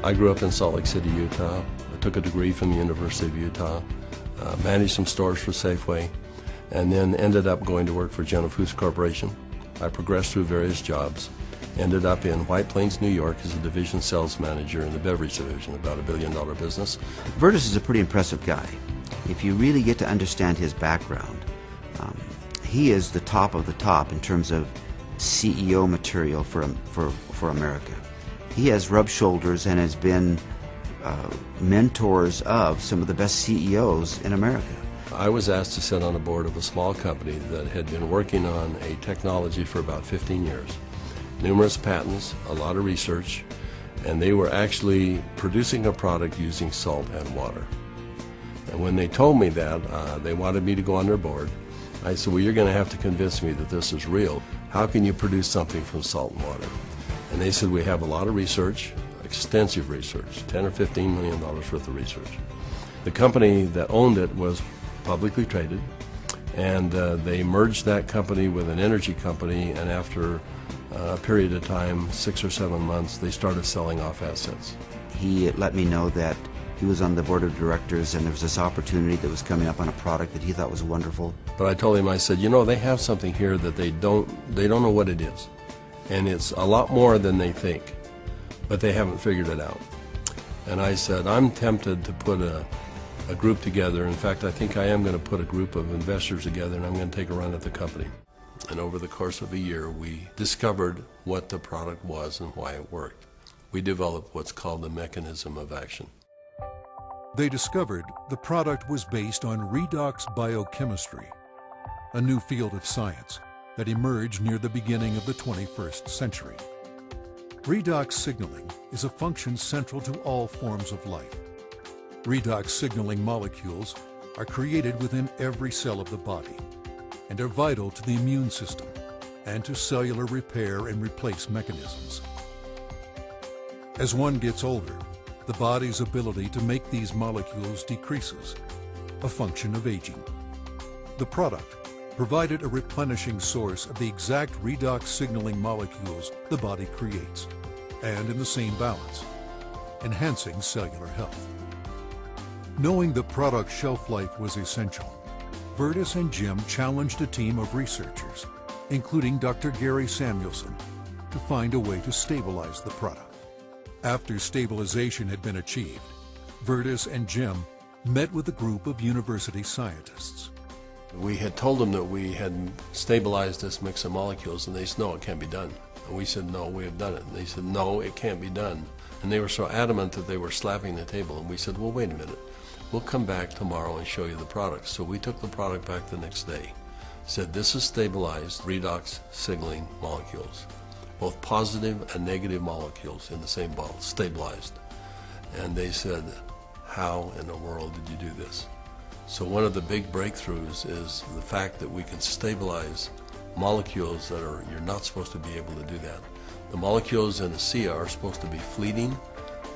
I grew up in Salt Lake City, Utah. I took a degree from the University of Utah, managed some stores for Safeway, and then ended up going to work for General Foods Corporation. I progressed through various jobs, ended up in White Plains, New York as a division sales manager in the beverage division, about $1 billion business. Verdis is a pretty impressive guy. If you really get to understand his background, he is the top of the top in terms of CEO material for America. He has rubbed shoulders and has been mentors of some of the best CEOs in America. I was asked to sit on the board of a small company that had been working on a technology for about 15 years. Numerous patents, a lot of research, and they were actually producing a product using salt and water. And when they told me that, they wanted me to go on their board. I said, well, you're going to have to convince me that this is real. How can you produce something from salt and water? And they said, we have a lot of research, extensive research, $10 or $15 million worth of research. The company that owned it was publicly traded, and they merged that company with an energy company, and after a period of time, 6 or 7 months, they started selling off assets. He let me know that he was on the board of directors and there was this opportunity that was coming up on a product that he thought was wonderful. But I told him, I said, you know, they have something here that they don't know what it is. And it's a lot more than they think, but they haven't figured it out. And I said, I'm tempted to put a group together. In fact, I think I am going to put a group of investors together, and I'm going to take a run at the company. And over the course of a year, we discovered what the product was and why it worked. We developed what's called the mechanism of action. They discovered the product was based on redox biochemistry, a new field of science that emerged near the beginning of the 21st century. Redox signaling is a function central to all forms of life. Redox signaling molecules are created within every cell of the body and are vital to the immune system and to cellular repair and replace mechanisms. As one gets older, the body's ability to make these molecules decreases, a function of aging. The product provided a replenishing source of the exact redox signaling molecules the body creates, and in the same balance, enhancing cellular health. Knowing the product's shelf life was essential, Verdis and Jim challenged a team of researchers, including Dr. Gary Samuelson, to find a way to stabilize the product. After stabilization had been achieved, Verdis and Jim met with a group of university scientists. We had told them that we had stabilized this mix of molecules, and they said, no, it can't be done. And we said, no, we have done it. And they said, no, it can't be done. And they were so adamant that they were slapping the table. And we said, well, wait a minute. We'll come back tomorrow and show you the product. So we took the product back the next day. Said, this is stabilized redox signaling molecules. Both positive and negative molecules in the same bottle, stabilized. And they said, how in the world did you do this? So one of the big breakthroughs is the fact that we can stabilize molecules that you're not supposed to be able to do that. The molecules in ASEA are supposed to be fleeting.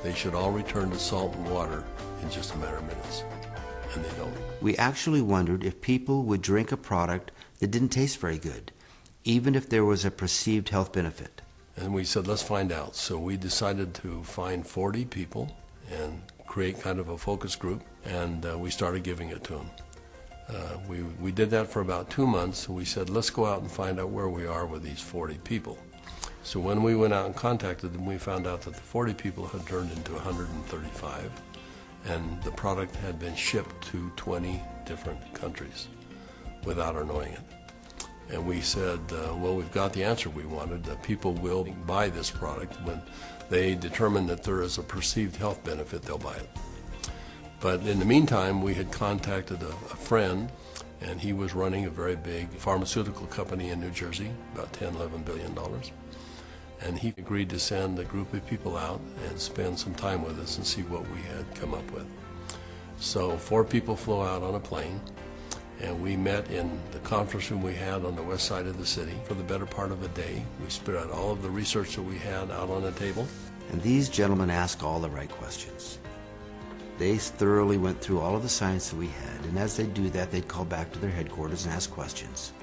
They should all return to salt and water in just a matter of minutes, and they don't. We actually wondered if people would drink a product that didn't taste very good, even if there was a perceived health benefit. And we said, let's find out. So we decided to find 40 people and create kind of a focus group, and we started giving it to them. We did that for about 2 months, and we said, let's go out and find out where we are with these 40 people. So when we went out and contacted them, we found out that the 40 people had turned into 135, and the product had been shipped to 20 different countries without our knowing it. And we said, well, we've got the answer we wanted. People will buy this product. When they determine that there is a perceived health benefit, they'll buy it. But in the meantime, we had contacted a friend, and he was running a very big pharmaceutical company in New Jersey, about $10–11 billion. And he agreed to send a group of people out and spend some time with us and see what we had come up with. So 4 people flew out on a plane, and we met in the conference room we had on the west side of the city for the better part of a day. We spread out all of the research that we had out on the table. And these gentlemen asked all the right questions. They thoroughly went through all of the science that we had, and as they do that, they'd call back to their headquarters and ask questions.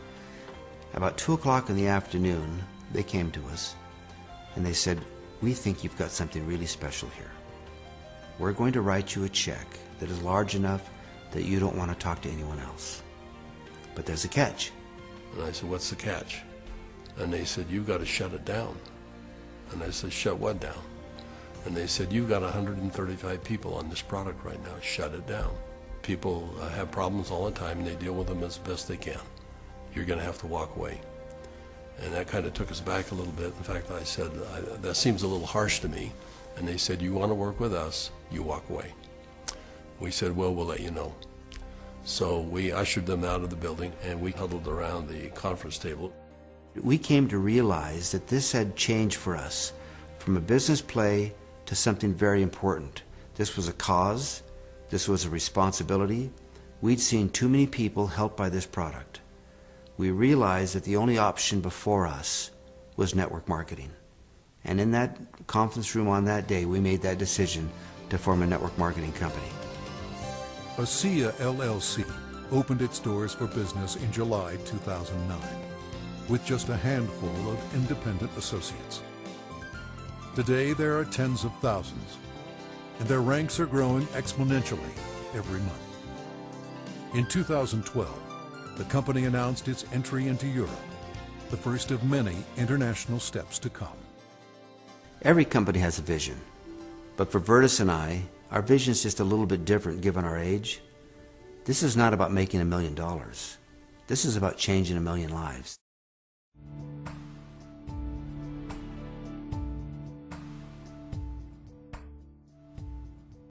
About 2 o'clock in the afternoon, they came to us, and they said, we think you've got something really special here. we're going to write you a check that is large enough that you don't want to talk to anyone else. But there's a catch. And I said, what's the catch? And they said, you've got to shut it down. And I said, shut what down? And they said, you've got 135 people on this product right now. Shut it down. People have problems all the time, and they deal with them as best they can. You're going to have to walk away. And that kind of took us back a little bit. In fact, I said, that seems a little harsh to me. And they said, you want to work with us, you walk away. We said, well, we'll let you know. So we ushered them out of the building, and we huddled around the conference table. We came to realize that this had changed for us from a business play to something very important. This was a cause. This was a responsibility. We'd seen too many people helped by this product. We realized that the only option before us was network marketing. And in that conference room on that day, we made that decision to form a network marketing company. ASEA LLC opened its doors for business in July 2009 with just a handful of independent associates. Today there are tens of thousands, and their ranks are growing exponentially every month. In 2012, the company announced its entry into Europe, the first of many international steps to come. Every company has a vision, but for Verdis and I, our vision is just a little bit different given our age. This is not about making $1 million. This is about changing 1 million lives.